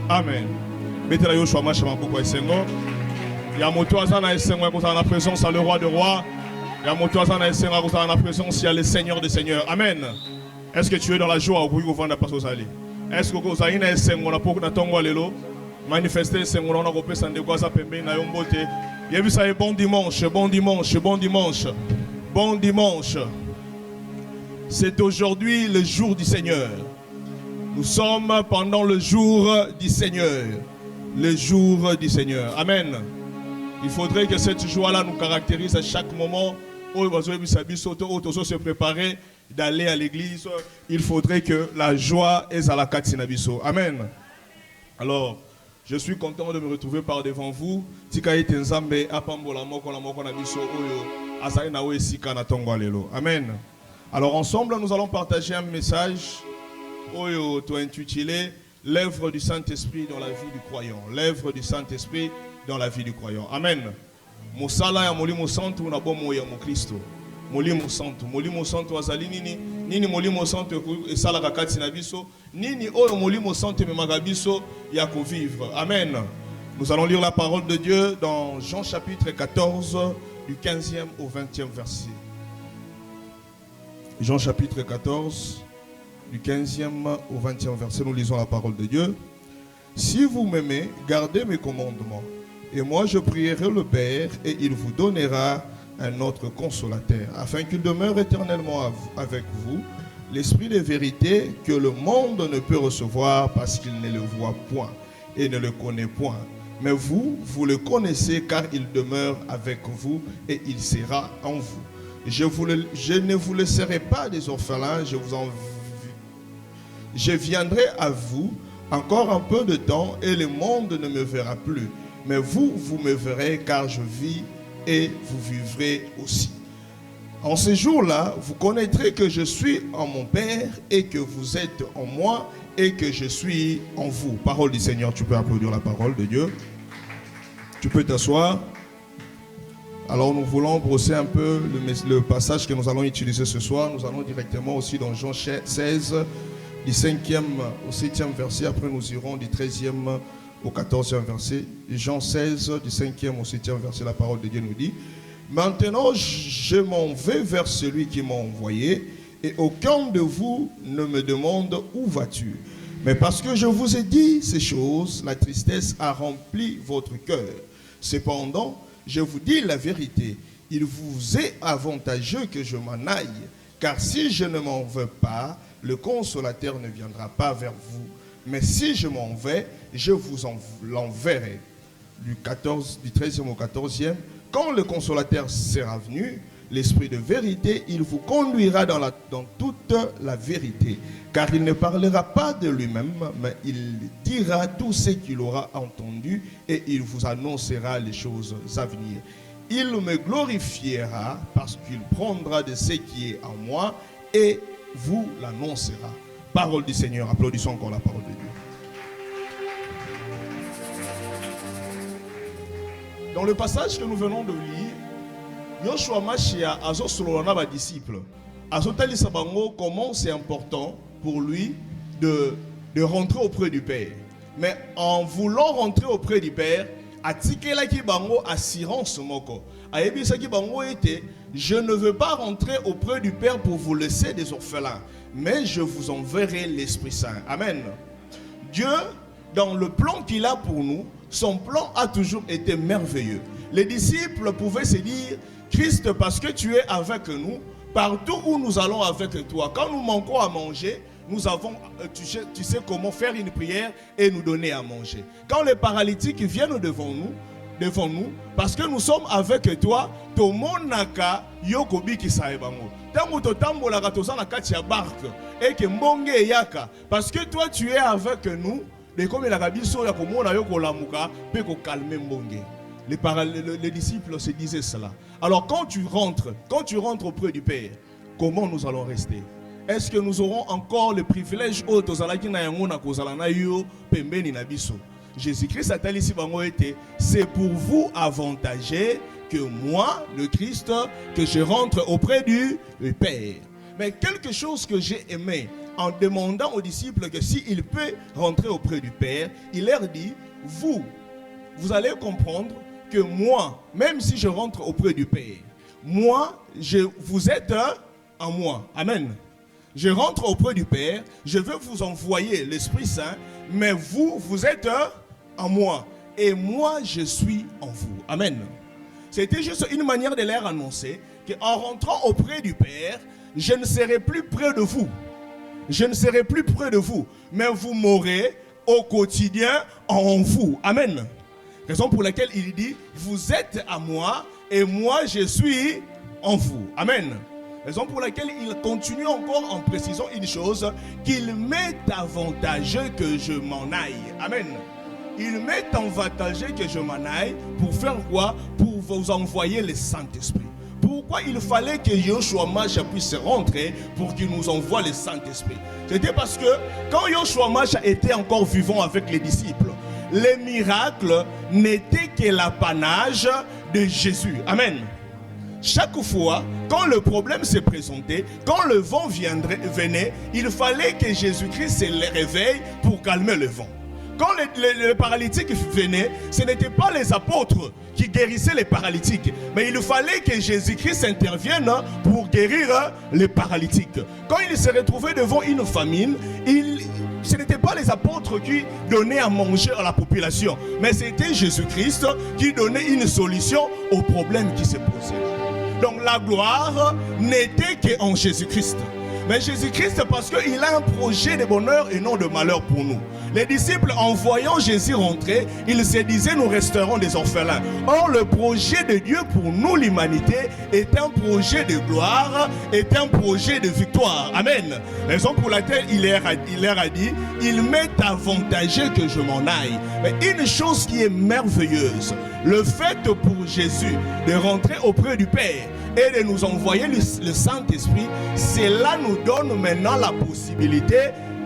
Amen. Mettez la yoshua macha maboko esengo. Ya moto azana esengo ko na présence à le roi de rois. Ya moto azana esengo ko na présence il y a le Seigneur des seigneurs. Amen. Est-ce que tu es dans la joie au bout de la passe ali? Est-ce que vous avez un esengo na poko na tongo lelo? Manifester esengo na ko pesa ndeko za pembe na yombote. Yebisa bon dimanche, bon dimanche, bon dimanche. Bon dimanche. C'est aujourd'hui le jour du Seigneur. Nous sommes pendant le jour du Seigneur. Le jour du Seigneur. Amen. Il faudrait que cette joie-là nous caractérise à chaque moment où nous se préparer d'aller à l'église. Il faudrait que la joie est à la Katsinabiso. Amen. Alors, je suis content de me retrouver par devant vous. Amen. Alors ensemble, nous allons partager un message intitulé l'œuvre du Saint-Esprit dans la vie du croyant. L'œuvre du Saint-Esprit dans la vie du croyant. Amen. Mosala ya molimo santo na bomo ya Kristo. Molimo santo azali nini molimo santo esala kakati na biso nini oyo molimo santo memaka biso ya ko vivre. Amen. Nous allons lire la parole de Dieu dans Jean chapitre 14 du 15e au 20e verset. Jean chapitre 14 du 15e au 20e verset, nous lisons la parole de Dieu. Si vous m'aimez, gardez mes commandements. Et moi je prierai le Père et il vous donnera un autre consolateur, afin qu'il demeure éternellement avec vous, l'esprit de vérité que le monde ne peut recevoir parce qu'il ne le voit point et ne le connaît point. Mais vous, vous le connaissez car il demeure avec vous et il sera en vous. Je ne vous laisserai pas des orphelins, je viendrai à vous encore un peu de temps et le monde ne me verra plus. Mais vous, vous me verrez car je vis et vous vivrez aussi. En ce jour-là, vous connaîtrez que je suis en mon Père et que vous êtes en moi et que je suis en vous. Parole du Seigneur, tu peux applaudir la parole de Dieu. Tu peux t'asseoir. Alors nous voulons brosser un peu le passage que nous allons utiliser ce soir. Nous allons directement aussi dans Jean 16, du 5e au 7e verset. Après nous irons du 13e au 14e verset. Jean 16, du 5e au 7e verset, la parole de Dieu nous dit: maintenant je m'en vais vers celui qui m'a envoyé et aucun de vous ne me demande où vas-tu. Mais parce que je vous ai dit ces choses, la tristesse a rempli votre cœur. Cependant, je vous dis la vérité, il vous est avantageux que je m'en aille, car si je ne m'en vais pas, le consolateur ne viendra pas vers vous. Mais si je m'en vais, je vous l'enverrai. Du 13e au 14e, quand le consolateur sera venu, l'esprit de vérité, il vous conduira dans toute la vérité. Car il ne parlera pas de lui-même, mais il dira tout ce qu'il aura entendu et il vous annoncera les choses à venir. Il me glorifiera parce qu'il prendra de ce qui est en moi et vous l'annoncera. Parole du Seigneur. Applaudissons encore la parole de Dieu. Dans le passage que nous venons de lire, Yoshua Machia azo solona ba disciple. Azotali sabango comment c'est important pour lui de rentrer auprès du Père. Mais en voulant rentrer auprès du Père, atikela ki bango assurance moko. Ayebisa ki bango était: je ne veux pas rentrer auprès du Père pour vous laisser des orphelins, mais je vous enverrai l'Esprit Saint. Amen. Dieu, dans le plan qu'il a pour nous, son plan a toujours été merveilleux. Les disciples pouvaient se dire: Christ, parce que tu es avec nous, partout où nous allons avec toi, quand nous manquons à manger, nous avons, tu sais comment faire une prière et nous donner à manger. Quand les paralytiques viennent devant nous, parce que nous sommes avec toi, to monaka yokobi kisaebango. Tango to tambolaka tozana kati ya barque et que mbonge yaka, parce que toi tu es avec nous, de comme la rabiso ya komona yoko lamuka pe ko calmer mbonge. Les disciples se disaient cela. Alors quand tu rentres auprès du Père, comment nous allons rester? Est-ce que nous aurons encore le privilège Jésus-Christ a dit ici, c'est pour vous avantager que moi, le Christ, que je rentre auprès du Père. Mais quelque chose que j'ai aimé en demandant aux disciples que s'il peut rentrer auprès du Père, il leur dit, vous allez comprendre que moi, même si je rentre auprès du Père, moi, vous êtes en moi. Amen. Je rentre auprès du Père, je veux vous envoyer l'Esprit Saint, mais vous êtes en moi. Et moi, je suis en vous. Amen. C'était juste une manière de leur annoncer qu'en rentrant auprès du Père, je ne serai plus près de vous. Je ne serai plus près de vous, mais vous m'aurez au quotidien en vous. Amen. Raison pour laquelle il dit, vous êtes à moi et moi, je suis en vous. Amen. Raison pour laquelle il continue encore en précisant une chose, qu'il m'est avantageux que je m'en aille. Amen. Il m'est avantageux que je m'en aille pour faire quoi? Pour vous envoyer le Saint-Esprit. Pourquoi il fallait que Yoshua Mashiach puisse rentrer pour qu'il nous envoie le Saint-Esprit? C'était parce que quand Yoshua Mashiach était encore vivant avec les disciples, les miracles n'étaient que l'apanage de Jésus. Amen. Chaque fois, quand le problème se présentait, quand le vent venait, il fallait que Jésus-Christ se réveille pour calmer le vent. Quand les paralytiques venaient, ce n'étaient pas les apôtres qui guérissaient les paralytiques, mais il fallait que Jésus-Christ intervienne pour guérir les paralytiques. Quand il se retrouvait devant une famine, ce n'étaient pas les apôtres qui donnaient à manger à la population, mais c'était Jésus-Christ qui donnait une solution aux problèmes qui se posaient. Donc la gloire n'était qu'en Jésus-Christ. Mais Jésus-Christ, parce qu'il a un projet de bonheur et non de malheur pour nous. Les disciples, en voyant Jésus rentrer, ils se disaient, nous resterons des orphelins. Or, le projet de Dieu pour nous, l'humanité, est un projet de gloire, est un projet de victoire. Amen. Raison pour laquelle il leur a dit, il m'est avantageux que je m'en aille. Mais une chose qui est merveilleuse, le fait pour Jésus de rentrer auprès du Père et de nous envoyer le Saint-Esprit, cela nous donne maintenant la possibilité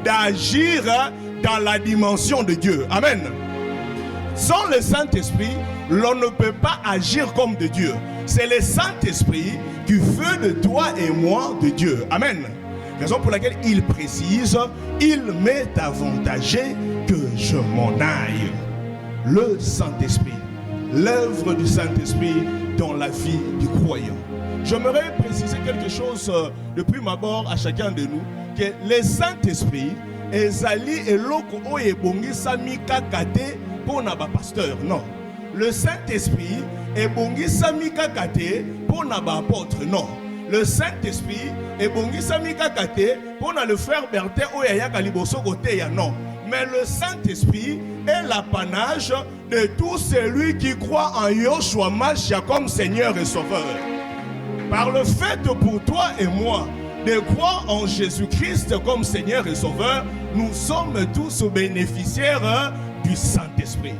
d'agir dans la dimension de Dieu. Amen. Sans le Saint-Esprit, l'on ne peut pas agir comme de Dieu. C'est le Saint-Esprit qui fait de toi et moi de Dieu. Amen. Raison pour laquelle il précise, il m'est avantageux que je m'en aille. Le Saint-Esprit, l'œuvre du Saint-Esprit dans la vie du croyant. J'aimerais préciser quelque chose depuis ma bord à chacun de nous, que le Saint-Esprit ezali eloko oyo ebongisami kaka te mpona bapasteur. Non. Le Saint-Esprit ebongisami kaka te mpona baapôtre. Non. Le Saint-Esprit ebongisami kaka te mpona le frère Bertin oyo ayaka liboso koteya. Non. Mais le Saint-Esprit est l'apanage de tout celui qui croit en Yoshua Mashiach comme Seigneur et Sauveur. Par le fait pour toi et moi de croire en Jésus-Christ comme Seigneur et Sauveur, nous sommes tous bénéficiaires du Saint-Esprit.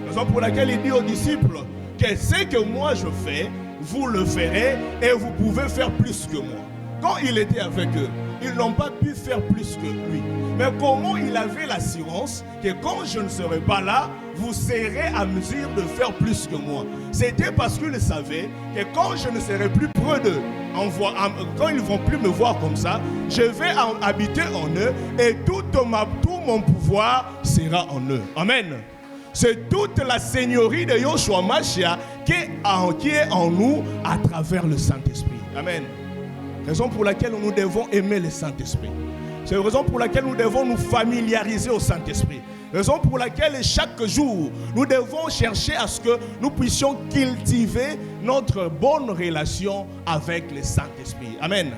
Raison pour laquelle il dit aux disciples que ce que moi je fais, vous le ferez et vous pouvez faire plus que moi. Quand il était avec eux, ils n'ont pas pu faire plus que lui. Mais comment il avait l'assurance que quand je ne serai pas là, vous serez à mesure de faire plus que moi? C'était parce qu'il savait que quand je ne serai plus près d'eux, quand ils ne vont plus me voir comme ça, je vais habiter en eux et tout mon pouvoir sera en eux. Amen. C'est toute la seigneurie de Yoshua Mashiach qui est en nous à travers le Saint-Esprit. Amen. Raison pour laquelle nous devons aimer le Saint-Esprit. C'est la raison pour laquelle nous devons nous familiariser au Saint-Esprit. Raison pour laquelle chaque jour, nous devons chercher à ce que nous puissions cultiver notre bonne relation avec le Saint-Esprit. Amen.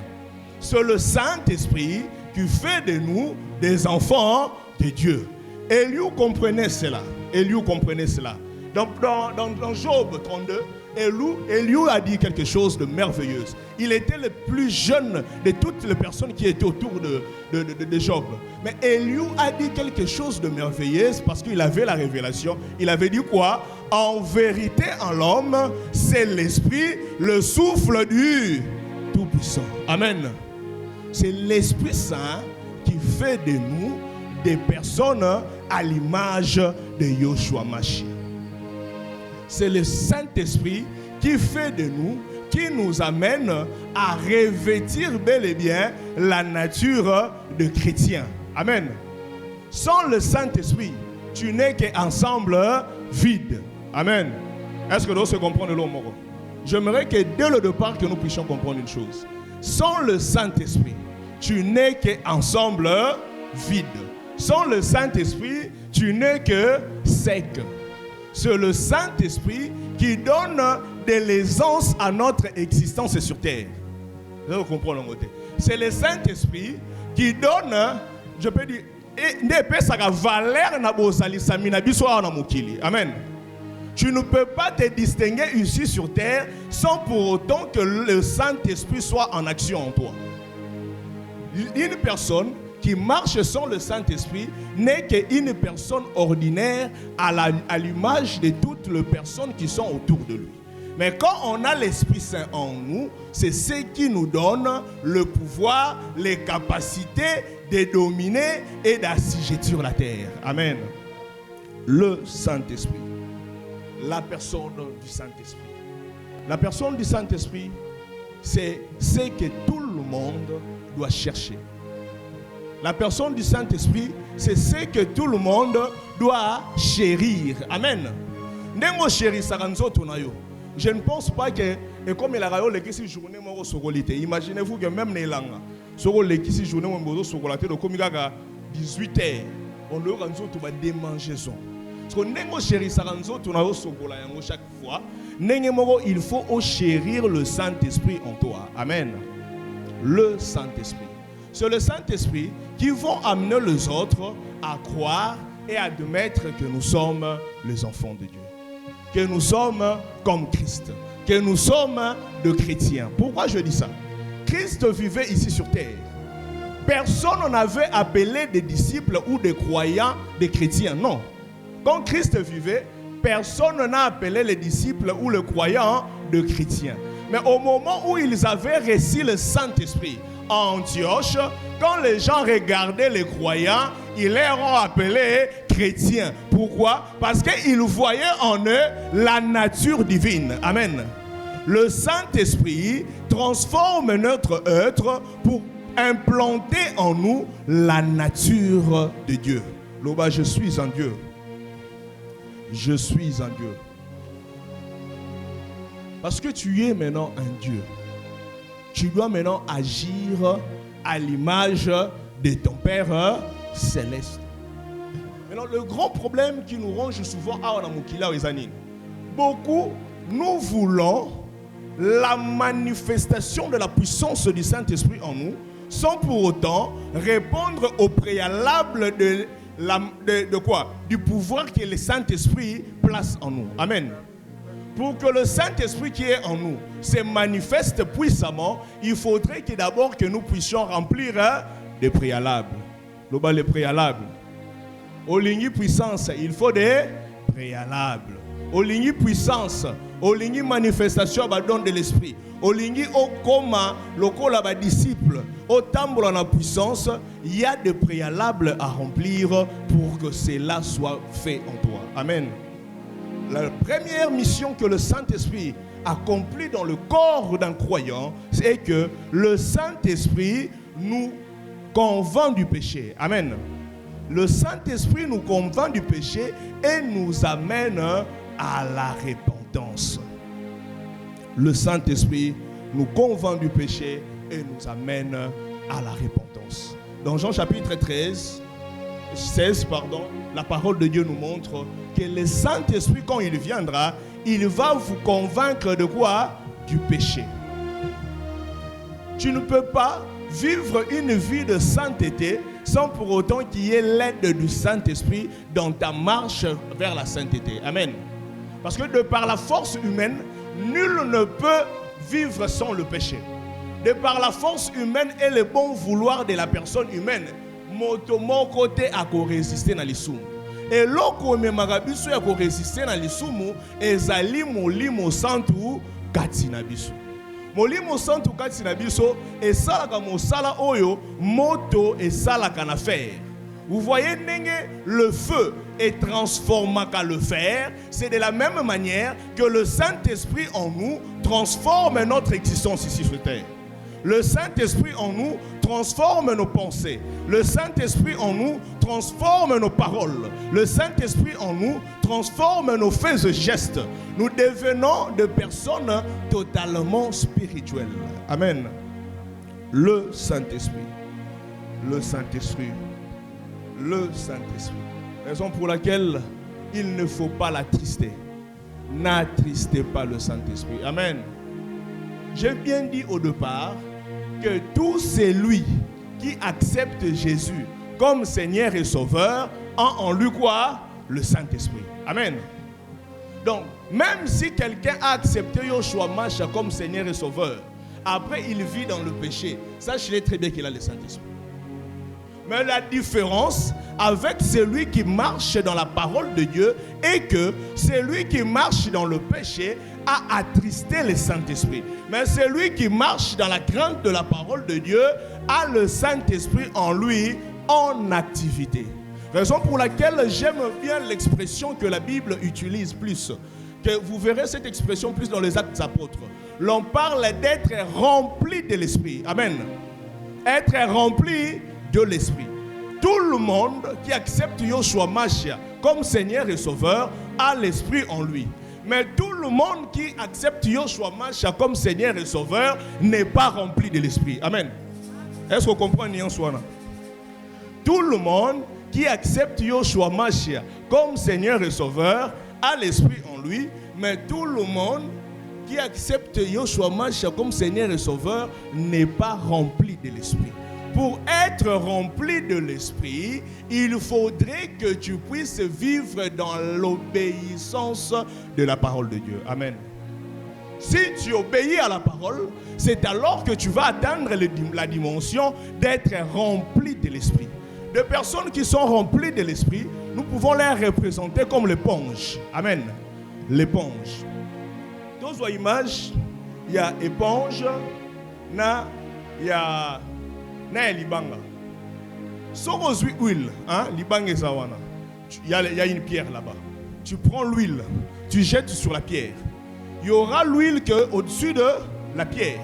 C'est le Saint-Esprit qui fait de nous des enfants de Dieu. Eliou comprenait cela. Eliou comprenait cela. Dans Job 32, Eliou a dit quelque chose de merveilleux. Il était le plus jeune de toutes les personnes qui étaient autour de Job. Mais Eliou a dit quelque chose de merveilleux parce qu'il avait la révélation. Il avait dit quoi? En vérité, en l'homme, c'est l'esprit, le souffle du Tout-Puissant. Amen. C'est l'Esprit Saint qui fait de nous des personnes à l'image de Yoshua Mashiach. C'est le Saint-Esprit qui fait de nous qui nous amène à revêtir bel et bien la nature de chrétien. Amen. Sans le Saint-Esprit, tu n'es qu'ensemble vide. Amen. Est-ce que nous se comprenons l'homme? J'aimerais que dès le départ que nous puissions comprendre une chose. Sans le Saint-Esprit, tu n'es qu'ensemble vide. Sans le Saint-Esprit, tu n'es que sec. C'est le Saint-Esprit qui donne de l'aisance à notre existence sur terre. Vous comprenez? C'est le Saint-Esprit qui donne, je peux dire, amen. Tu ne peux pas te distinguer ici sur terre sans pour autant que le Saint-Esprit soit en action en toi. Une personne qui marche sans le Saint-Esprit n'est qu'une personne ordinaire à l'image de toutes les personnes qui sont autour de lui. Mais quand on a l'Esprit Saint en nous, c'est ce qui nous donne le pouvoir, les capacités de dominer et d'assujettir la terre. Amen. Le Saint-Esprit. La personne du Saint-Esprit. La personne du Saint-Esprit, c'est ce que tout le monde doit chercher. La personne du Saint-Esprit, c'est ce que tout le monde doit chérir. Amen. Nemo chéri saranzoto na yo. Je ne pense pas que, et comme il a rayon les qui journée moro sokolité. Imaginez-vous que même Nélanga, soko les qui journée moro sokolité de comme 18h, on le ranzoto va démangeaison. Parce que nemo chéri saranzoto na yo sokola yango chaque fois. Nenge moro, il faut chérir le Saint-Esprit en toi. Amen. Le Saint-Esprit. C'est le Saint-Esprit qui va amener les autres à croire et à admettre que nous sommes les enfants de Dieu. Que nous sommes comme Christ. Que nous sommes de chrétiens. Pourquoi je dis ça? Christ vivait ici sur terre. Personne n'avait appelé des disciples ou des croyants des chrétiens. Non. Quand Christ vivait, personne n'a appelé les disciples ou les croyants de chrétiens. Mais au moment où ils avaient reçu le Saint-Esprit, à Antioche, quand les gens regardaient les croyants, ils les ont appelés chrétiens. Pourquoi? Parce qu'ils voyaient en eux la nature divine. Amen. Le Saint-Esprit transforme notre être pour implanter en nous la nature de Dieu. Loba, je suis un Dieu. Je suis un Dieu. Parce que tu es maintenant un Dieu. Tu dois maintenant agir à l'image de ton Père céleste. Maintenant, le grand problème qui nous ronge souvent à Onamukila Ezanine, beaucoup, nous voulons la manifestation de la puissance du Saint-Esprit en nous, sans pour autant répondre au préalable de quoi? Du pouvoir que le Saint-Esprit place en nous. Amen. Pour que le Saint-Esprit qui est en nous se manifeste puissamment, il faudrait que d'abord que nous puissions remplir des préalables. Les préalables. Au ligne puissance, il faut des préalables. Au ligne puissance, au ligne manifestation don de l'esprit. Au ligne au coma, le col disciple, au tambour en puissance, il y a des préalables à remplir pour que cela soit fait en toi. Amen. La première mission que le Saint-Esprit accomplit dans le corps d'un croyant, c'est que le Saint-Esprit nous convainc du péché. Amen. Le Saint-Esprit nous convainc du péché et nous amène à la repentance. Le Saint-Esprit nous convainc du péché et nous amène à la repentance. Dans Jean chapitre 16, la parole de Dieu nous montre que le Saint-Esprit, quand il viendra, il va vous convaincre de quoi? Du péché. Tu ne peux pas vivre une vie de sainteté sans pour autant qu'il y ait l'aide du Saint-Esprit dans ta marche vers la sainteté. Amen. Parce que de par la force humaine, nul ne peut vivre sans le péché. De par la force humaine et le bon vouloir de la personne humaine, mon côté a résister dans les soums. Et l'autre memarabiso a résister dans les soums, ezali molimo santu katinabiso. Molimo santu katinabiso et salaka mosala oyo moto et salaka na faire. Vous voyez, le feu est transformé qu'à le fer. C'est de la même manière que le Saint-Esprit en nous transforme notre existence ici sur terre. Le Saint-Esprit en nous transforme nos pensées. Le Saint-Esprit en nous transforme nos paroles. Le Saint-Esprit en nous transforme nos faits et gestes. Nous devenons des personnes totalement spirituelles. Amen. Le Saint-Esprit. Le Saint-Esprit. Le Saint-Esprit. Raison pour laquelle il ne faut pas l'attrister. N'attristez pas le Saint-Esprit. Amen. J'ai bien dit au départ que tout celui qui accepte Jésus comme Seigneur et Sauveur a en lui quoi? Le Saint-Esprit. Amen. Donc, même si quelqu'un a accepté Yoshua Mashiach comme Seigneur et Sauveur, après il vit dans le péché, sachez très bien qu'il a le Saint-Esprit. Mais la différence avec celui qui marche dans la parole de Dieu est que celui qui marche dans le péché a attristé le Saint-Esprit. Mais celui qui marche dans la crainte de la parole de Dieu a le Saint-Esprit en lui en activité. Raison pour laquelle j'aime bien l'expression que la Bible utilise plus. Que vous verrez cette expression plus dans les Actes des Apôtres. L'on parle d'être rempli de l'Esprit. Amen. Être rempli de l'Esprit. Tout le monde qui accepte Yoshua Mashiach comme Seigneur et Sauveur a l'Esprit en lui. Mais tout le monde qui accepte Yoshua Mashiach comme Seigneur et Sauveur n'est pas rempli de l'Esprit. Amen. Est-ce qu'on comprend Yoshua? Tout le monde qui accepte Yoshua Mashiach comme Seigneur et Sauveur a l'Esprit en lui. Mais tout le monde qui accepte Yoshua Mashiach comme Seigneur et Sauveur n'est pas rempli de l'Esprit. Pour être rempli de l'Esprit, il faudrait que tu puisses vivre dans l'obéissance de la parole de Dieu. Amen. Si tu obéis à la parole, c'est alors que tu vas atteindre la dimension d'être rempli de l'Esprit. Des personnes qui sont remplies de l'Esprit, nous pouvons les représenter comme l'éponge. Amen. L'éponge. Dans une image, il y a éponge, il y a libanga. Si on a l'huile, libanga zawana. Il y a une pierre là-bas. Tu prends l'huile, tu jettes sur la pierre. Il y aura l'huile au-dessus de la pierre.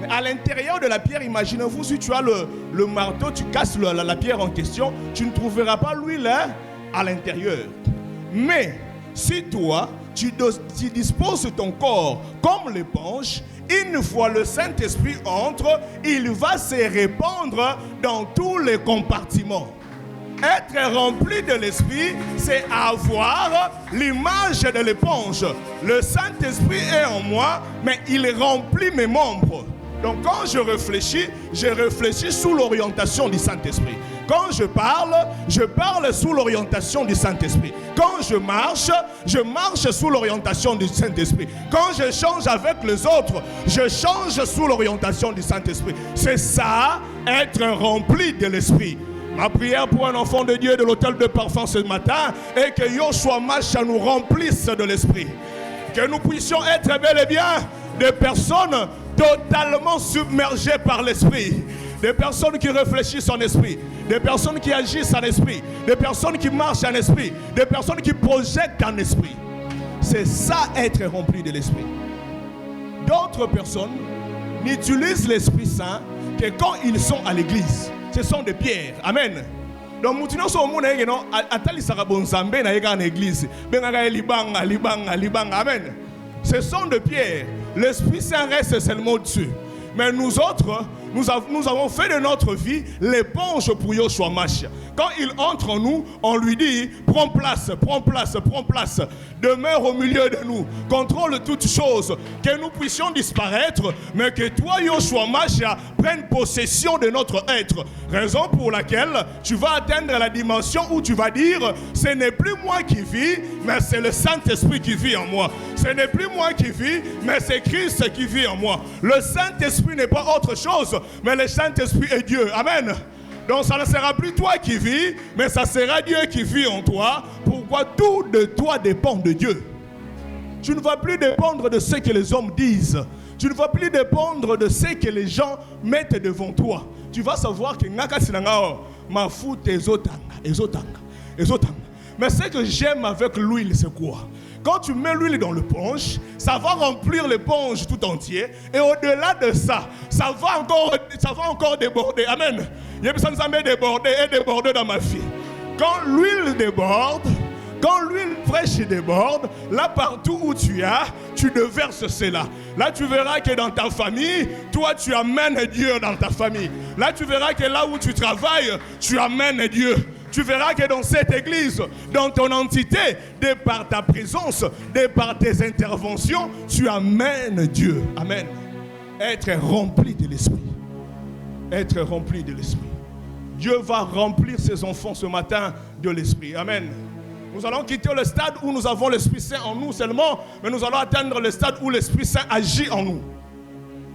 Mais à l'intérieur de la pierre, imaginez-vous, si tu as le marteau, tu casses la pierre en question, tu ne trouveras pas l'huile à l'intérieur. Mais si toi, tu disposes ton corps comme l'éponge, une fois le Saint-Esprit entre, il va se répandre dans tous les compartiments. Être rempli de l'Esprit, c'est avoir l'image de l'éponge. Le Saint-Esprit est en moi, mais il remplit mes membres. Donc quand je réfléchis sous l'orientation du Saint-Esprit. Quand je parle sous l'orientation du Saint-Esprit. Quand je marche sous l'orientation du Saint-Esprit. Quand je change avec les autres, je change sous l'orientation du Saint-Esprit. C'est ça, être rempli de l'Esprit. Ma prière pour un enfant de Dieu de l'hôtel de parfum ce matin est que Yoshua Mashiach nous remplisse de l'Esprit. Que nous puissions être bel et bien des personnes totalement submergées par l'Esprit. Des personnes qui réfléchissent en esprit, des personnes qui agissent en esprit, des personnes qui marchent en esprit, des personnes qui projettent en esprit. C'est ça, être rempli de l'Esprit. D'autres personnes n'utilisent l'Esprit Saint que quand ils sont à l'église. Ce sont des pierres. Amen. Donc, nous sommes au monde, amen. Ce sont des pierres. L'Esprit Saint reste seulement dessus. Mais nous autres, nous avons fait de notre vie l'éponge pour Yoshua Mashiach. Quand il entre en nous, on lui dit, prends place, prends place, prends place. Demeure au milieu de nous. Contrôle toutes choses. Que nous puissions disparaître, mais que toi, Yoshua Mashiach, prennes possession de notre être. Raison pour laquelle tu vas atteindre la dimension où tu vas dire, ce n'est plus moi qui vis, mais c'est le Saint-Esprit qui vit en moi. Ce n'est plus moi qui vis, mais c'est Christ qui vit en moi. Le Saint-Esprit n'est pas autre chose, mais le Saint-Esprit est Dieu. Amen. Donc ça ne sera plus toi qui vis, mais ça sera Dieu qui vit en toi. Pourquoi tout de toi dépend de Dieu. Tu ne vas plus dépendre de ce que les hommes disent. Tu ne vas plus dépendre de ce que les gens mettent devant toi. Tu vas savoir que ma foute ezotanga. Mais ce que j'aime avec l'huile, c'est quoi? Quand tu mets l'huile dans l'éponge, ça va remplir l'éponge tout entier. Et au-delà de ça, ça va encore déborder. Amen. Il y a besoin de déborder dans ma vie. Quand l'huile déborde, quand l'huile fraîche déborde, là partout où tu as, tu déverses cela. Là tu verras que dans ta famille, toi tu amènes Dieu dans ta famille. Là tu verras que là où tu travailles, tu amènes Dieu. Tu verras que dans cette église, dans ton entité, de par ta présence, de par tes interventions, tu amènes Dieu. Amen. Être rempli de l'esprit. Être rempli de l'esprit. Dieu va remplir ses enfants ce matin de l'esprit. Amen. Nous allons quitter le stade où nous avons l'Esprit Saint en nous seulement, mais nous allons atteindre le stade où l'Esprit Saint agit en nous.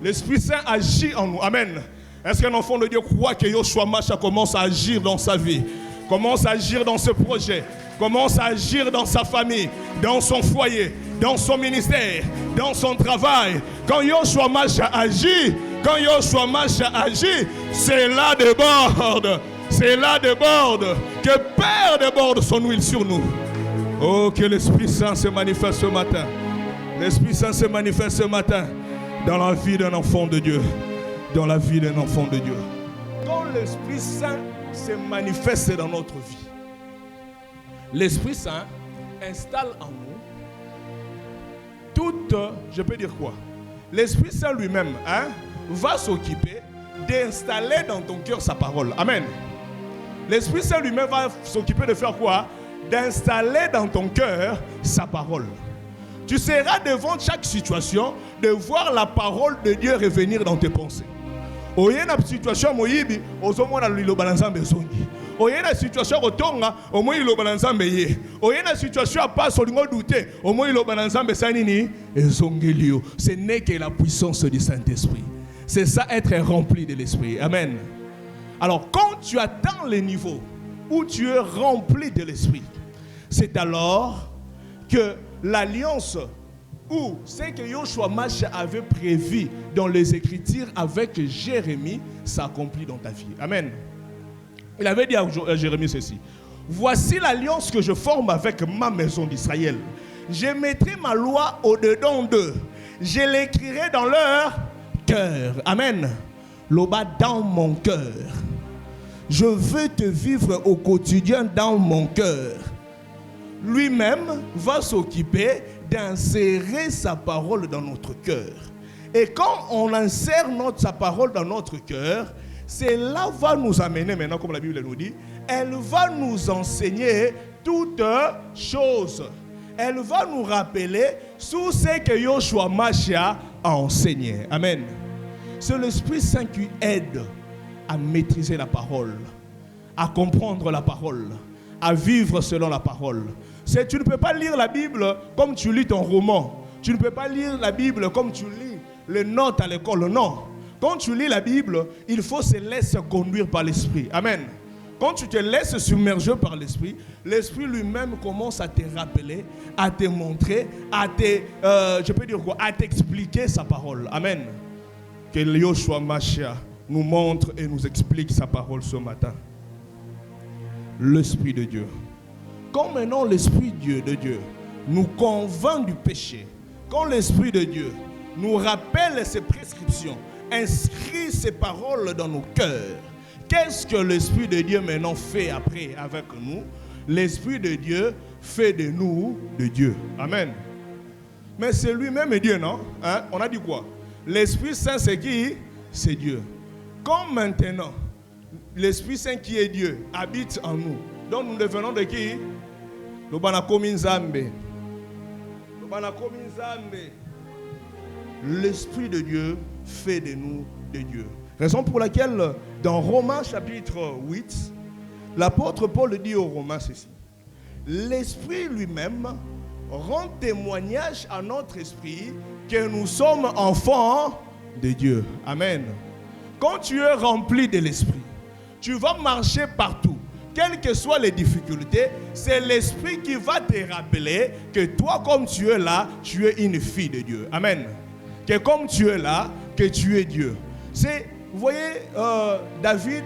L'Esprit Saint agit en nous. Amen. Est-ce qu'un enfant de Dieu croit que Yoshua Masha commence à agir dans sa vie, commence à agir dans ce projet, commence à agir dans sa famille, dans son foyer, dans son ministère, dans son travail? Quand Yoshua Masha agit, cela déborde. Cela déborde. Que Père déborde son huile sur nous. Oh, que l'Esprit Saint se manifeste ce matin. L'Esprit Saint se manifeste ce matin dans la vie d'un enfant de Dieu. Dans la vie d'un enfant de Dieu. Quand l'Esprit Saint se manifeste dans notre vie, l'Esprit Saint installe en nous toute, je peux dire quoi? L'Esprit Saint lui-même va s'occuper d'installer dans ton cœur sa parole. Amen. L'Esprit Saint lui-même va s'occuper de faire quoi? D'installer dans ton cœur sa parole. Tu seras devant chaque situation de voir la parole de Dieu revenir dans tes pensées. Oye na situation moyibi ozomona liloba na Nzambe zongi. Oye na situation otonga omo liloba na Nzambe ye. Oye na situation pas olingo douter omo liloba na Nzambe sanini ezongelio. Ce n'est que la puissance du Saint-Esprit. C'est ça, être rempli de l'Esprit. Amen. Alors quand tu atteins le niveau où tu es rempli de l'Esprit, c'est alors que l'alliance ou ce que Yoshua Masha avait prévu dans les Écritures avec Jérémie s'accomplit dans ta vie. Amen. Il avait dit à Jérémie ceci: voici l'alliance que je forme avec ma maison d'Israël. Je mettrai ma loi au-dedans d'eux. Je l'écrirai dans leur cœur. Amen. Loba, dans mon cœur. Je veux te vivre au quotidien dans mon cœur. Lui-même va s'occuper d'insérer sa parole dans notre cœur. Et quand on insère sa parole dans notre cœur, cela va nous amener maintenant, comme la Bible nous dit, elle va nous enseigner toutes choses. Elle va nous rappeler tout ce que Yoshua Masha a enseigné. Amen. C'est l'Esprit Saint qui aide à maîtriser la parole, à comprendre la parole, à vivre selon la parole. Tu ne peux pas lire la Bible comme tu lis ton roman. Tu ne peux pas lire la Bible comme tu lis les notes à l'école. Non. Quand tu lis la Bible, il faut se laisser conduire par l'Esprit. Amen. Quand tu te laisses submerger par l'Esprit, l'Esprit lui-même commence à te rappeler, à te montrer, à t'expliquer sa parole. Amen. Que Yoshua Masha nous montre et nous explique sa parole ce matin. L'Esprit de Dieu. Quand maintenant l'Esprit de Dieu nous convainc du péché, quand l'Esprit de Dieu nous rappelle ses prescriptions, inscrit ses paroles dans nos cœurs, qu'est-ce que l'Esprit de Dieu maintenant fait après avec nous? L'Esprit de Dieu fait de nous de Dieu. Amen. Mais c'est lui-même Dieu, non? On a dit quoi? L'Esprit Saint, c'est qui? C'est Dieu. Comme maintenant, l'Esprit Saint qui est Dieu habite en nous. Donc nous devenons de qui? L'Esprit de Dieu fait de nous de Dieu. Raison pour laquelle dans Romains chapitre 8, l'apôtre Paul dit aux Romains ceci: l'Esprit lui-même rend témoignage à notre esprit que nous sommes enfants de Dieu. Amen. Quand tu es rempli de l'Esprit, tu vas marcher partout. Quelles que soient les difficultés, c'est l'Esprit qui va te rappeler que toi, comme tu es là, tu es une fille de Dieu. Amen. Que comme tu es là, que tu es Dieu. Vous voyez, David,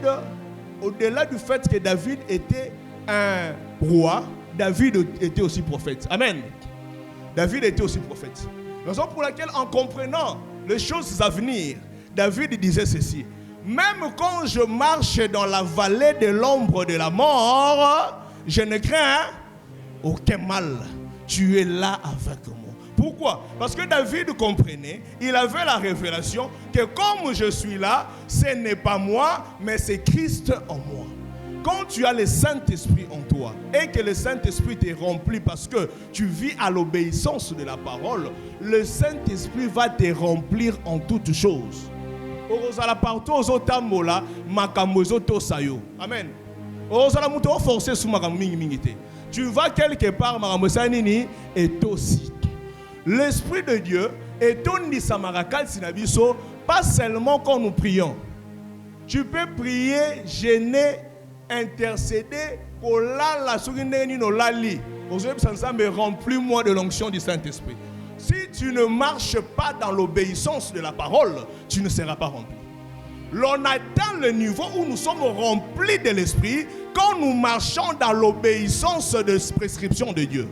au-delà du fait que David était un roi, David était aussi prophète. Amen. David était aussi prophète. Raison pour laquelle, en comprenant les choses à venir, David disait ceci: même quand je marche dans la vallée de l'ombre de la mort, je ne crains aucun mal. Tu es là avec moi. Pourquoi? Parce que David comprenait, il avait la révélation que comme je suis là, ce n'est pas moi, mais c'est Christ en moi. Quand tu as le Saint-Esprit en toi et que le Saint-Esprit t'est rempli parce que tu vis à l'obéissance de la parole, le Saint-Esprit va te remplir en toutes choses. Amen. Tu vas quelque part, et aussi. L'Esprit de Dieu est pas seulement quand nous prions. Tu peux prier, gêner, intercéder, remplis-moi de l'onction du Saint-Esprit. Si tu ne marches pas dans l'obéissance de la parole, tu ne seras pas rempli. L'on atteint le niveau où nous sommes remplis de l'Esprit quand nous marchons dans l'obéissance des prescriptions de Dieu.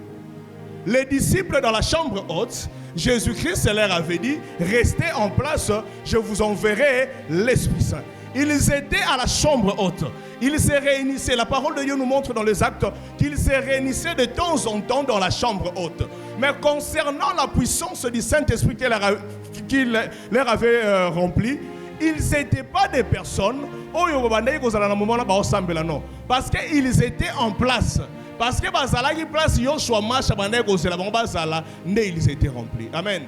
Les disciples dans la chambre haute, Jésus-Christ leur avait dit: restez en place, je vous enverrai l'Esprit Saint. Ils étaient à la chambre haute. Ils se réunissaient. La parole de Dieu nous montre dans les actes qu'ils se réunissaient de temps en temps dans la chambre haute. Mais concernant la puissance du Saint-Esprit qu'il leur avait rempli, ils n'étaient pas des personnes parce qu'ils étaient en place. Parce que ils étaient remplis. Amen.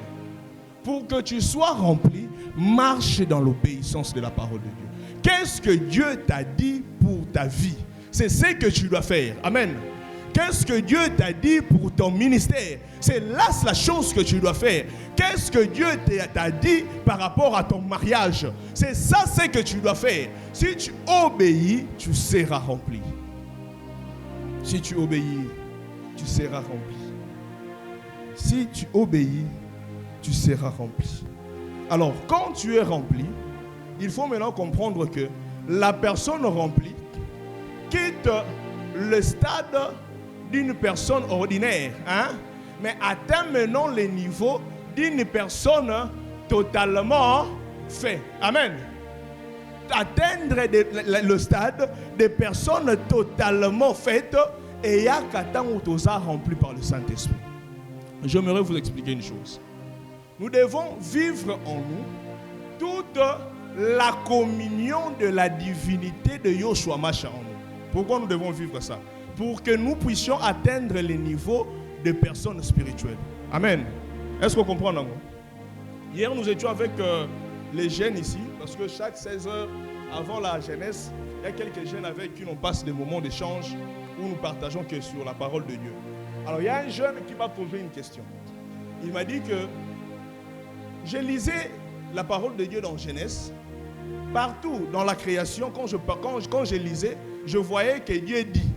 Pour que tu sois rempli, marche dans l'obéissance de la parole de Dieu. Qu'est-ce que Dieu t'a dit pour ta vie? C'est ce que tu dois faire. Amen. Qu'est-ce que Dieu t'a dit pour ton ministère? C'est là la chose que tu dois faire. Qu'est-ce que Dieu t'a dit par rapport à ton mariage? C'est ça ce que tu dois faire. Si tu obéis, tu seras rempli. Si tu obéis, tu seras rempli. Si tu obéis, tu seras rempli. Alors, quand tu es rempli, il faut maintenant comprendre que la personne remplie quitte le stade d'une personne ordinaire, mais atteint maintenant le niveau d'une personne totalement faite. Amen. Atteindre le stade de personnes totalement faites et il y a rempli par le Saint-Esprit. J'aimerais vous expliquer une chose. Nous devons vivre en nous toute la communion de la divinité de Yoshua Masha en nous. Pourquoi nous devons vivre ça? Pour que nous puissions atteindre les niveaux de personnes spirituelles. Amen. Est-ce qu'on comprend? Hier, nous étions avec les jeunes ici, parce que chaque 16 heures avant la jeunesse, il y a quelques jeunes avec qui on passe des moments d'échange où nous partageons que sur la parole de Dieu. Alors, il y a un jeune qui m'a posé une question. Il m'a dit que je lisais la parole de Dieu dans Genèse. Partout dans la création, quand je lisais, je voyais que Dieu dit.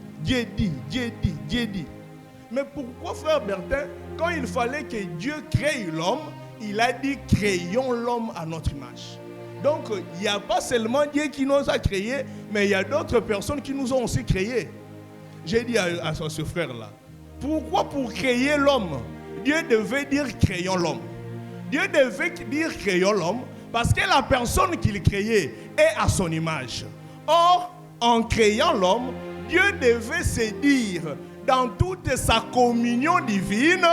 Mais pourquoi, frère Bertin, quand il fallait que Dieu crée l'homme, il a dit créons l'homme à notre image? Donc, il n'y a pas seulement Dieu qui nous a créés, mais il y a d'autres personnes qui nous ont aussi créés. J'ai dit à ce frère-là, pourquoi pour créer l'homme, Dieu devait dire créons l'homme? Dieu devait dire créons l'homme parce que la personne qu'il créait est à son image. Or, en créant l'homme, Dieu devait se dire dans toute sa communion divine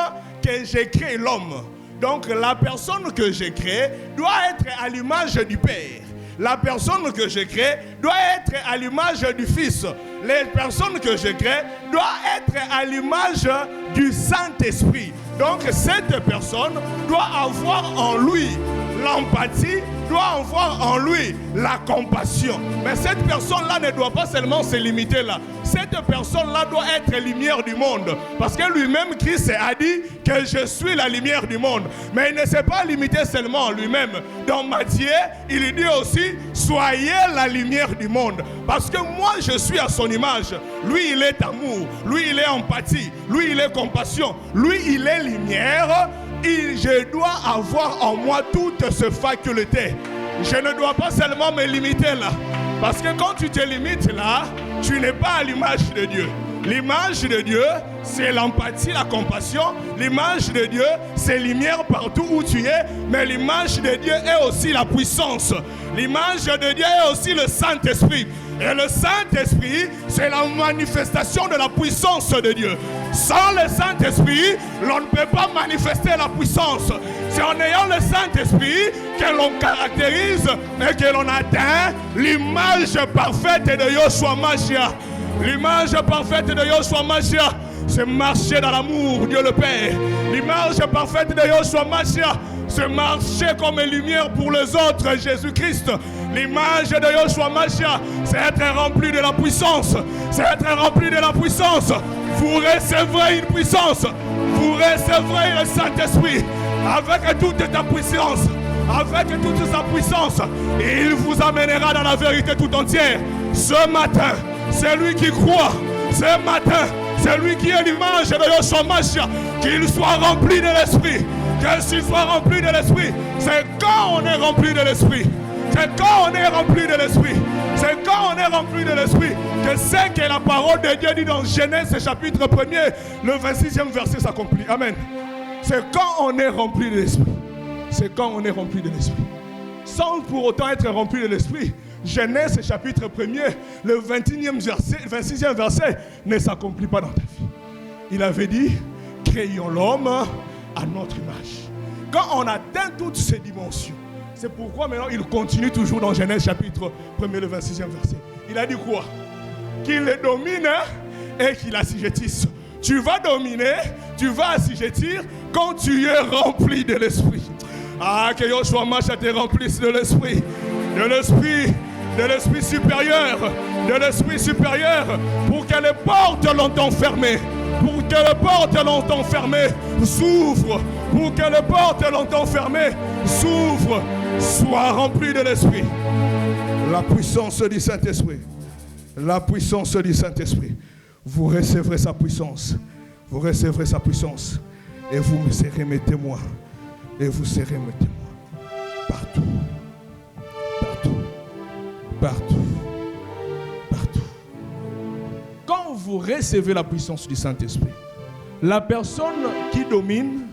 que j'ai créé l'homme. Donc la personne que j'ai créée doit être à l'image du Père. La personne que j'ai créée doit être à l'image du Fils. Les personnes que j'ai créées doivent être à l'image du Saint-Esprit. Donc cette personne doit avoir en lui l'empathie, doit avoir en lui la compassion. Mais cette personne-là ne doit pas seulement se limiter là. Cette personne-là doit être lumière du monde. Parce que lui-même, Christ a dit que je suis la lumière du monde. Mais il ne s'est pas limité seulement en lui-même. Dans Matthieu, il dit aussi, soyez la lumière du monde. Parce que moi, je suis à son image. Lui, il est amour. Lui, il est empathie. Lui, il est compassion. Lui, il est lumière. Et je dois avoir en moi toutes ces facultés. Je ne dois pas seulement me limiter là. Parce que quand tu te limites là, tu n'es pas à l'image de Dieu. L'image de Dieu, c'est l'empathie, la compassion. L'image de Dieu, c'est lumière partout où tu es. Mais l'image de Dieu est aussi la puissance. L'image de Dieu est aussi le Saint-Esprit. Et le Saint-Esprit, c'est la manifestation de la puissance de Dieu. Sans le Saint-Esprit, l'on ne peut pas manifester la puissance. C'est en ayant le Saint-Esprit que l'on caractérise et que l'on atteint l'image parfaite de Yoshua Mashiach. L'image parfaite de Yoshua Mashiach, c'est marcher dans l'amour, Dieu le Père. L'image parfaite de Yoshua Mashiach, c'est marcher comme lumière pour les autres, Jésus-Christ. L'image de Yoshua Mashiach, c'est être rempli de la puissance. C'est être rempli de la puissance. Vous recevrez une puissance. Vous recevrez le Saint-Esprit avec toute ta puissance. Avec toute sa puissance. Et il vous amènera dans la vérité tout entière. Ce matin, c'est lui qui croit. Ce matin, c'est lui qui est l'image de Yoshua Mashiach. Qu'il soit rempli de l'Esprit. Qu'il soit rempli de l'Esprit. C'est quand on est rempli de l'Esprit. C'est quand on est rempli de l'Esprit. C'est quand on est rempli de l'Esprit que c'est que la parole de Dieu dit dans Genèse chapitre 1er, le 26e verset s'accomplit. Amen. C'est quand on est rempli de l'Esprit. C'est quand on est rempli de l'Esprit. Sans pour autant être rempli de l'Esprit, Genèse chapitre 1er, le 26e verset ne s'accomplit pas dans ta vie. Il avait dit, créons l'homme à notre image. Quand on atteint toutes ces dimensions, c'est pourquoi maintenant il continue toujours dans Genèse chapitre 1er, le 26e verset. Il a dit quoi? Qu'il les domine et qu'il assujettisse. Tu vas dominer, tu vas assujettir quand tu es rempli de l'Esprit. Ah, que Yoshua Mashiach te remplisse de l'Esprit. De l'Esprit supérieur. De l'Esprit supérieur. Pour que les portes longtemps fermées. Pour que les portes longtemps fermées s'ouvrent. Pour que les portes longtemps fermées s'ouvrent. Sois rempli de l'Esprit. La puissance du Saint-Esprit. La puissance du Saint-Esprit. Vous recevrez sa puissance. Vous recevrez sa puissance. Et vous me serez mes témoins. Et vous serez mes témoins. Partout. Partout. Partout. Partout. Quand vous recevez la puissance du Saint-Esprit, la personne qui domine,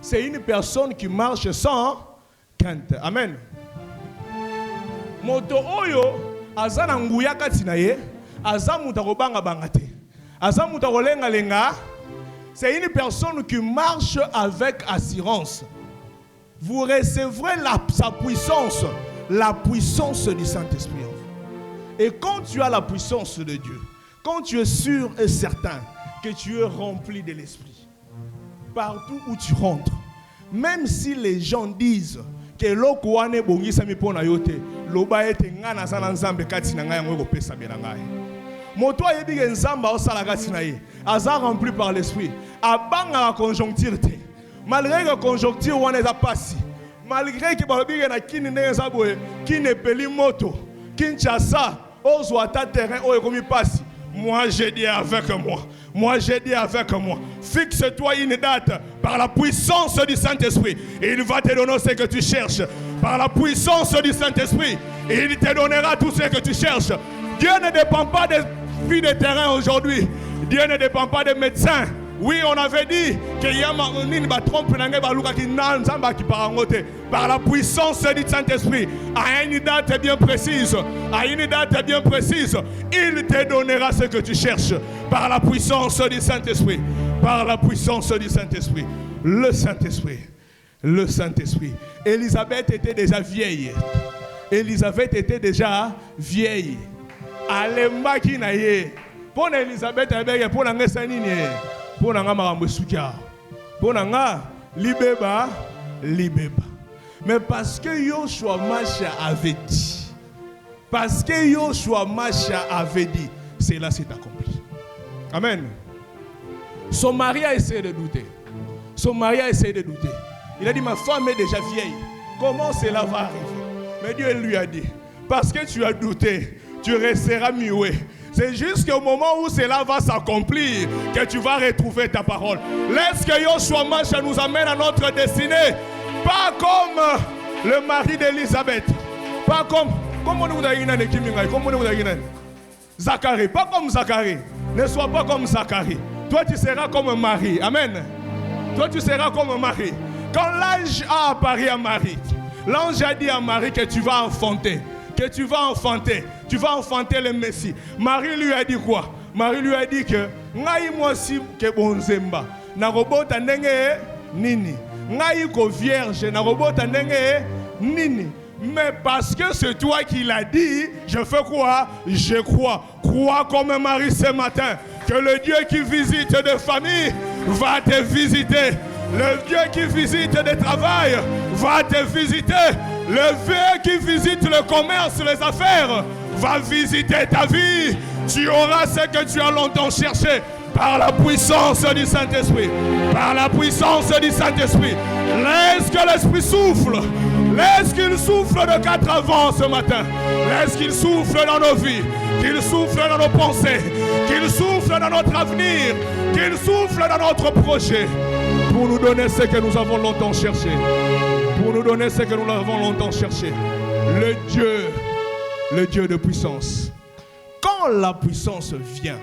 c'est une personne qui marche sans crainte. Amen. Moto oyo azana nguya katina ye, azamu takobanga bangate. Azamu takolenga lenga, c'est une personne qui marche avec assurance. Vous recevrez sa puissance, la puissance du Saint-Esprit. Et quand tu as la puissance de Dieu, quand tu es sûr et certain que tu es rempli de l'Esprit, partout où tu rentres, même si les gens disent que l'okouane bongi sami pona yote, loba ete ngana sana nzambe kati na ngai ngoko pesa bela ngai. Moto ayebi ke nzamba osala kati na ye, aza rempli par l'Esprit, abanga la conjoncture te. Malgré que conjoncture wana eza pasi, malgré que balobi ke na kini ndenge eza boye, kini peli moto, Kinshasa, ozwa ta terrain oyo komi pasi. Moi j'ai dit avec moi. Moi j'ai dit avec moi. Fixe-toi une date par la puissance du Saint-Esprit. Il va te donner ce que tu cherches. Par la puissance du Saint-Esprit, il te donnera tout ce que tu cherches. Dieu ne dépend pas des filles de terrain aujourd'hui. Dieu ne dépend pas des médecins. Oui, on avait dit qu'il y a par la puissance du Saint-Esprit, à une date bien précise, il te donnera ce que tu cherches. Par la puissance du Saint-Esprit, par la puissance du Saint-Esprit, le Saint-Esprit, le Saint-Esprit. Élisabeth était déjà vieille. Élisabeth était déjà vieille. Alemba qui naye. Pour Élisabeth, pour la pour nga makambo sukia pour nga libeba. Mais parce que Yoshua Mashiach avait dit, cela s'est accompli. Amen. Son mari a essayé de douter. Il a dit, ma femme est déjà vieille, comment cela va arriver? Mais Dieu lui a dit, parce que tu as douté, tu resteras muet. C'est jusqu'au moment où cela va s'accomplir que tu vas retrouver ta parole. Laisse que Yoshua Mashiach nous amène à notre destinée. Pas comme le mari d'Élisabeth. Pas comme Comment nous Zacharie, pas comme Zacharie. Ne sois pas comme Zacharie. Toi, tu seras comme Marie. Amen. Toi, tu seras comme Marie. Quand l'ange a apparu à Marie, l'ange a dit à Marie que tu vas enfanter. Que tu vas enfanter. Tu vas enfanter le Messie. Marie lui a dit quoi? Marie lui a dit que ngai moi si ke bonzemba. Na robota ndenge nini. Ngai ko vierge na robota ndenge nini. Mais parce que c'est toi qui l'as dit, je fais quoi? Je crois. Crois comme Marie ce matin que le Dieu qui visite des familles va te visiter. Le Dieu qui visite des travails va te visiter. Le Dieu qui visite le commerce, les affaires, va visiter ta vie. Tu auras ce que tu as longtemps cherché par la puissance du Saint-Esprit. Par la puissance du Saint-Esprit. Laisse que l'Esprit souffle. Laisse qu'il souffle de 4 vents ce matin. Laisse qu'il souffle dans nos vies. Qu'il souffle dans nos pensées. Qu'il souffle dans notre avenir. Qu'il souffle dans notre projet. Pour nous donner ce que nous avons longtemps cherché. Pour nous donner ce que nous avons longtemps cherché. Le Dieu de puissance. Quand la puissance vient,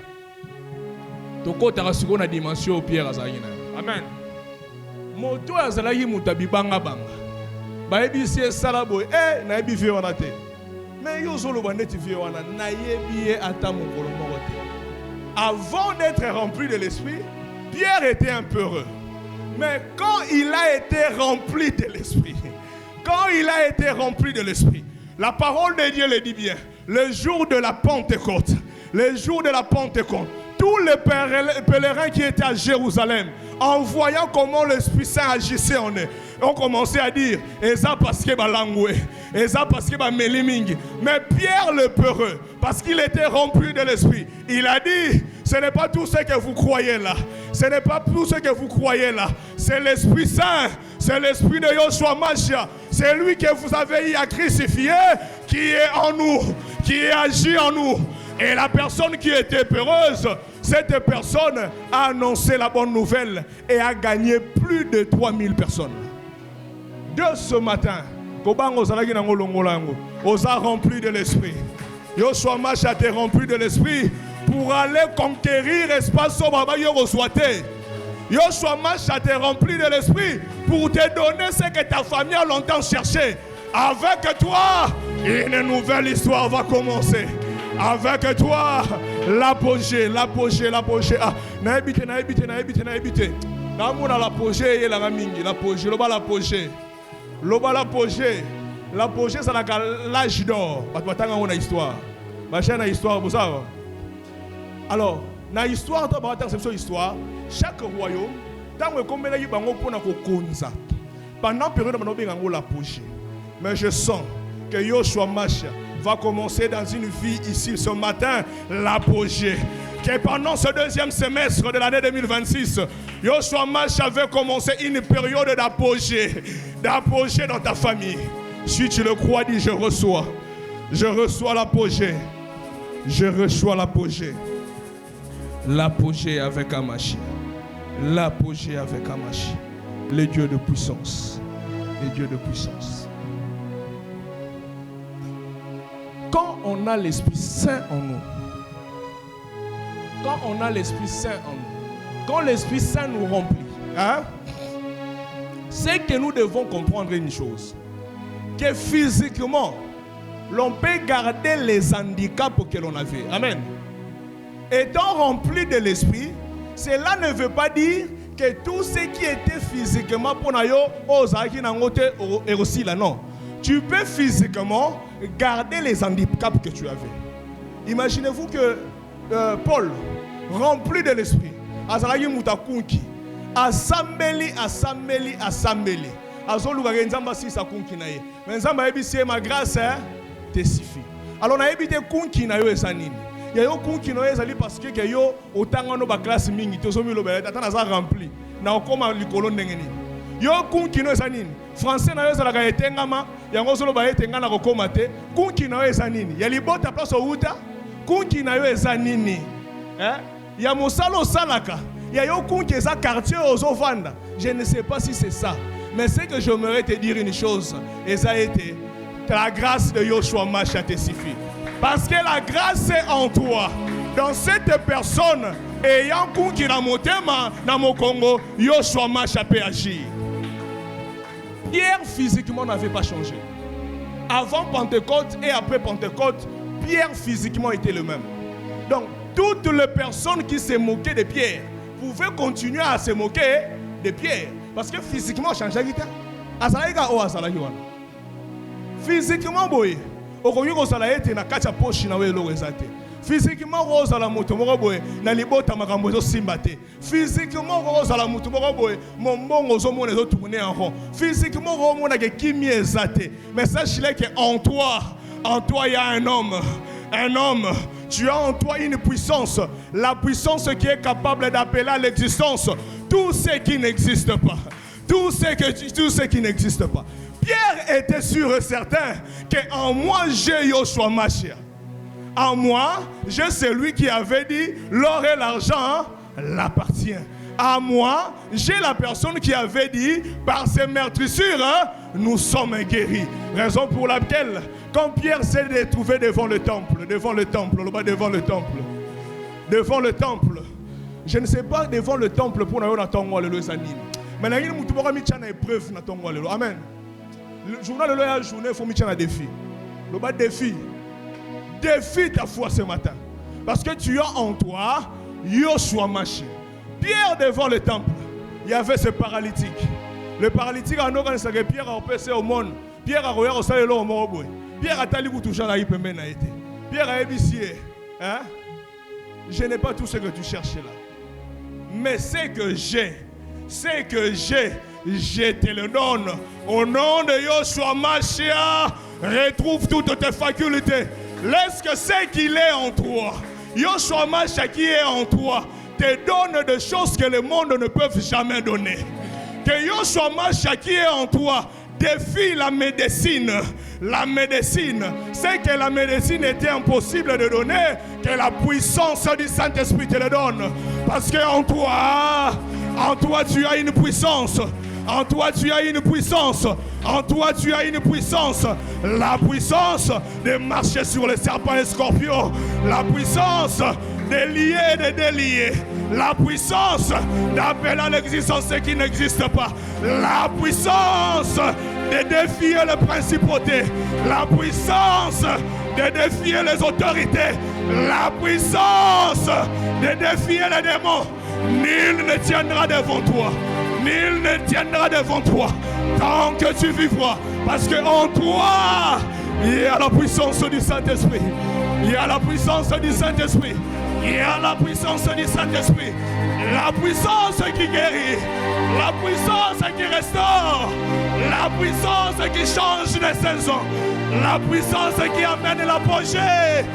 toko tarasuko na dimension Pierre azalina. Amen. Moto azalayi mutabibanga banga. Baebi si salabo na ebi vie wana te. Mais yo solo bandeti vie wana na yebi ata mokolo moko te. Avant d'être rempli de l'esprit, Pierre était un peu heureux. Mais quand il a été rempli de l'esprit, la parole de Dieu le dit bien, le jour de la Pentecôte, tous les pèlerins qui étaient à Jérusalem, en voyant comment l'Esprit Saint agissait en eux, ont commencé à dire, Eza parce que balangwe, Eza parce que melimingi. Mais Pierre le peureux, parce qu'il était rempli de l'Esprit, il a dit, ce n'est pas tout ce que vous croyez là. Ce n'est pas tout ce que vous croyez là. C'est l'Esprit Saint. C'est l'Esprit de Yoshua Mashiach. C'est lui que vous avez eu à crucifier qui est en nous, qui est agi en nous. Et la personne qui était peureuse, cette personne a annoncé la bonne nouvelle et a gagné plus de 3000 personnes. De ce matin, Osa rempli de l'Esprit. Yoshua Mashiach était rempli de l'Esprit pour aller conquérir l'espace au Baba Yoroswate. Yoshua Mashiach est rempli de l'Esprit pour te donner ce que ta famille a longtemps cherché. Avec toi, une nouvelle histoire va commencer. Avec toi, l'apogée. Ah, naibite. Namuna l'apogée et la mingi, l'apogée. L'apogée, c'est l'âge d'or. Batanga on a histoire. Bachana histoire, vous savez. Alors, dans l'histoire, chaque royaume, pendant la période de l'apogée. Mais je sens que Yoshua Mashiach va commencer dans une vie ici ce matin, l'apogée. Que pendant ce deuxième semestre de l'année 2026, Yoshua Mashiach va commencer une période d'apogée. D'apogée dans ta famille. Si tu le crois, dis je reçois. Je reçois l'apogée. Je reçois l'apogée. L'apogée avec Amashi. L'apogée avec Amashi. Le Dieu de puissance. Le Dieu de puissance. Quand on a l'Esprit Saint en nous, quand l'Esprit Saint nous remplit, c'est que nous devons comprendre une chose, que physiquement, l'on peut garder les handicaps que l'on avait. Amen. Étant rempli de l'Esprit, cela ne veut pas dire que tout ce qui était physiquement pour nous, aussi là, non. Tu peux physiquement garder les handicaps que tu avais. Imaginez-vous que Paul, rempli de l'Esprit, Azarayi Mutakunki, Asambeli. Azoluga Nzamba si sa kunki na ye. Mais Nzamba ebisie ma grâce te suffit. Alors na ebite kunki na yo esanini. Ya yo kunki na yo ezali parce que yo otanga no ba classe mingi tozomi lo ba atana za rempli. Na okoma likolo ndenge nini. Yo kunki no esanini. Français na yo ezalaka etengama, yango zolo ba etenga na kokoma te. Kunki na yo esanini. Ya libota place outa. Kunki na yo esanini. Ya mosalo salaka. Ya yo kunki eza quartier ozovanda. Je ne sais pas si c'est ça. Mais c'est que j'aimerais te dire une chose. Et ça a été la grâce de Yoshua Mashiach te suffit. Parce que la grâce est en toi. Dans cette personne, ayant qui la motema dans mon Congo, Yoshua Mashiach peut agir. Pierre physiquement n'avait pas changé. Avant Pentecôte et après Pentecôte, Pierre physiquement était le même. Donc, toutes les personnes qui se moquaient de Pierre pouvaient continuer à se moquer de Pierre. Parce que physiquement, changé. Physiquement, boy. Physiquement, rose à la moto, moroboy, na libota makambozo simbate. Physiquement, rose à la moto, moroboy, mon bon ozomo les autres tourner en rond. Physiquement, romo na ke kimi ezate. Mais sache-le que en toi, il y a un homme. Un homme, tu as en toi une puissance, la puissance qui est capable d'appeler à l'existence tout ce qui n'existe pas. Tout ce qui n'existe pas. Pierre était sûr et certain qu'en moi j'ai Yoshua Mashiach. En moi, j'ai celui qui avait dit l'or et l'argent l'appartient. À moi, j'ai la personne qui avait dit par ses meurtrissures, nous sommes guéris. Raison pour laquelle, quand Pierre s'est trouvé devant le temple, je ne sais pas devant le temple pour nous attendre le zanine. Mais il y a une épreuve dans ton amen. Le journal de la journée, il faut mettre un défi. Le défi. Défie ta foi ce matin. Parce que tu as en toi Yoshua Mashiach. Pierre devant le temple, il y avait ce paralytique. Le paralytique a dit que Pierre a opéré au monde. Pierre a regardé au salon au Moroboy. Pierre a tali pour toucher la hypemène. Pierre a dit, hein? Je n'ai pas tout ce que tu cherches là. Mais ce que j'ai, je te le donne. Au nom de Yoshua Mashiach, retrouve toutes tes facultés. Laisse que ce qu'il est en toi, Yoshua Mashiach qui est en toi, te donne des choses que le monde ne peut jamais donner. Que Yoshua Mashiach qui est en toi défie la médecine. La médecine, c'est que la médecine était impossible de donner, que la puissance du Saint-Esprit te le donne. Parce qu'en toi, tu as une puissance. En toi, tu as une puissance. En toi, tu as une puissance. La puissance de marcher sur les serpents et les scorpions. La puissance de lier et de délier. La puissance d'appeler à l'existence ce qui n'existe pas. La puissance de défier les principautés. La puissance de défier les autorités. La puissance de défier les démons. Nul ne tiendra devant toi. Nul ne tiendra devant toi tant que tu vivras. Parce qu'en toi, il y a la puissance du Saint-Esprit. Il y a la puissance du Saint-Esprit. Il y a la puissance du Saint-Esprit. La puissance qui guérit. La puissance qui restaure. La puissance qui change les saisons. La puissance qui amène l'apogée.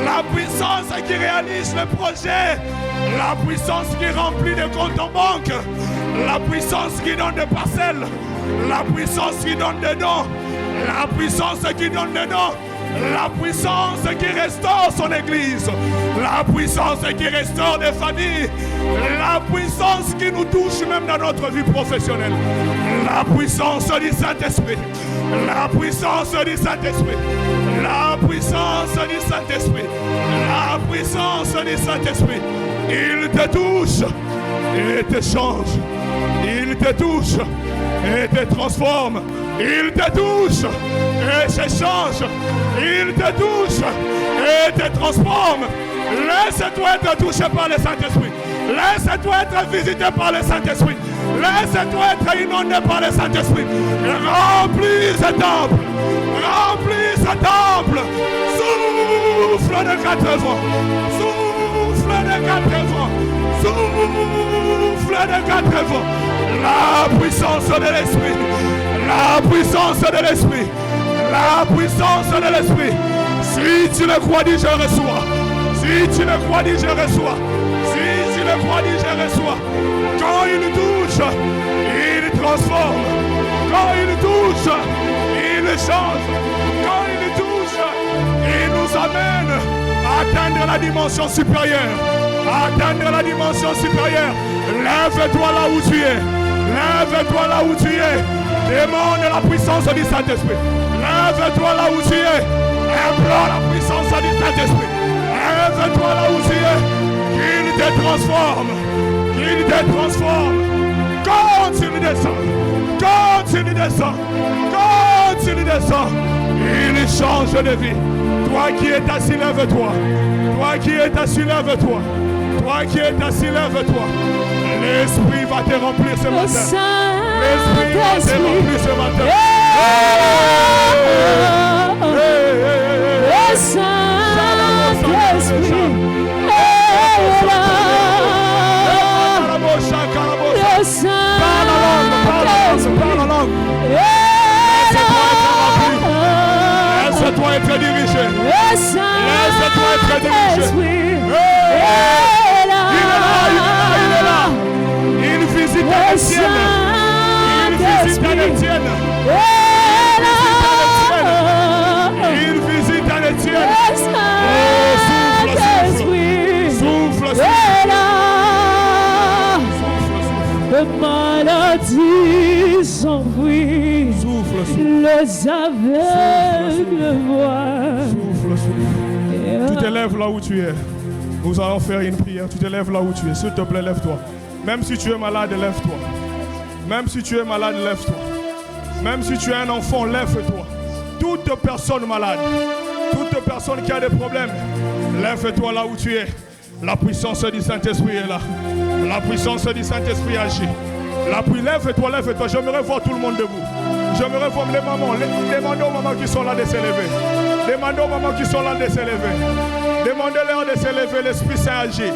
La puissance qui réalise le projet. La puissance qui remplit des comptes en banque. La puissance qui donne des parcelles. La puissance qui donne des dons. La puissance qui donne des dons. La puissance qui restaure son église. La puissance qui restaure des familles. La puissance qui nous touche même dans notre vie professionnelle. La puissance du Saint-Esprit. La puissance du Saint-Esprit. La puissance du Saint-Esprit. La puissance du Saint-Esprit. Il te touche et te change. Il te touche et te transforme. Il te touche et te change. Il te touche et te transforme. Laisse-toi être touché par le Saint-Esprit. Laisse-toi être visité par le Saint-Esprit. Laisse-toi être inondé par le Saint-Esprit. Remplis ce temple. Remplis ce temple. Souffle de quatre vents. Souffle de quatre vents. Souffle de quatre vents. La puissance de l'Esprit. La puissance de l'Esprit. La puissance de l'Esprit. Si tu le crois, dis je reçois. Si tu le crois, dis je reçois. Si tu le crois, dis je reçois. Quand il touche, il transforme. Quand il touche, il change. Quand il touche, il nous amène à atteindre la dimension supérieure. À atteindre la dimension supérieure. Lève-toi là où tu es. Lève-toi là où tu es. Demande la puissance du Saint-Esprit. Lève-toi là où tu es. Implore la puissance du Saint-Esprit. Lève-toi là où tu es. Qu'il te transforme. Qu'il te transforme. Continue de descendre. Continue de descendre. Continue de descendre. Il change de vie. Toi qui es assis, lève-toi. Toi qui es assis, lève-toi. Toi qui es assis, lève-toi. L'Esprit va te remplir ce matin. L'Esprit va te remplir ce matin. Le Saint-Esprit est là. Le Saint-Esprit Laisse-toi être dirigé. Laisse-toi être dirigé. Il est là. Il visite les tiennes. Il visite les tiennes. Il visite les tiennes. Souffle. Les maladies s'enfuient. Les aveugles voient. Tu te lèves là où tu es. Nous allons faire une prière. Tu te lèves là où tu es. S'il te plaît, lève-toi. Même si tu es malade, lève-toi. Même si tu es malade, lève-toi. Même si tu es un enfant, lève-toi. Toute personne malade, toute personne qui a des problèmes, lève-toi là où tu es. La puissance du Saint-Esprit est là. La puissance du Saint-Esprit agit. Lève-toi. J'aimerais voir tout le monde debout. J'aimerais voir les mamans. Demandez aux mamans qui sont là de s'élever. Demandez aux mamans qui sont là de s'élever. Demandez-leur de s'élever. L'Esprit Saint agit.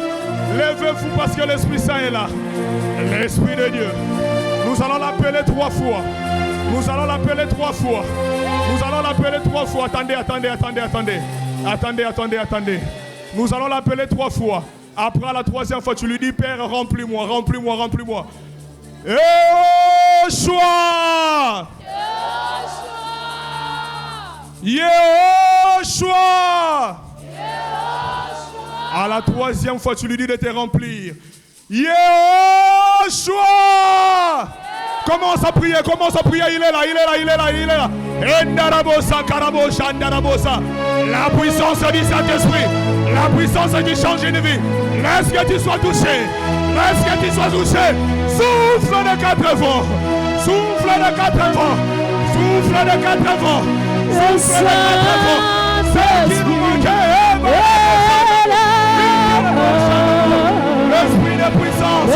Levez-vous parce que l'Esprit Saint est là. L'Esprit de Dieu. Nous allons l'appeler 3 fois. Nous allons l'appeler 3 fois. Nous allons l'appeler 3 fois. Attendez. Nous allons l'appeler 3 fois. Après la 3e fois, tu lui dis, Père, remplis-moi. Yehoshua. À la 3e fois, tu lui dis de te remplir. Yehoshua. Commence à prier. Il est là. Endarabosa, Karabosa, Endarabosa. La puissance du Saint-Esprit. La puissance qui change une vie. Laisse que tu sois touché. Souffle de 4 vents. C'est qui nous manquait. L'Esprit de puissance.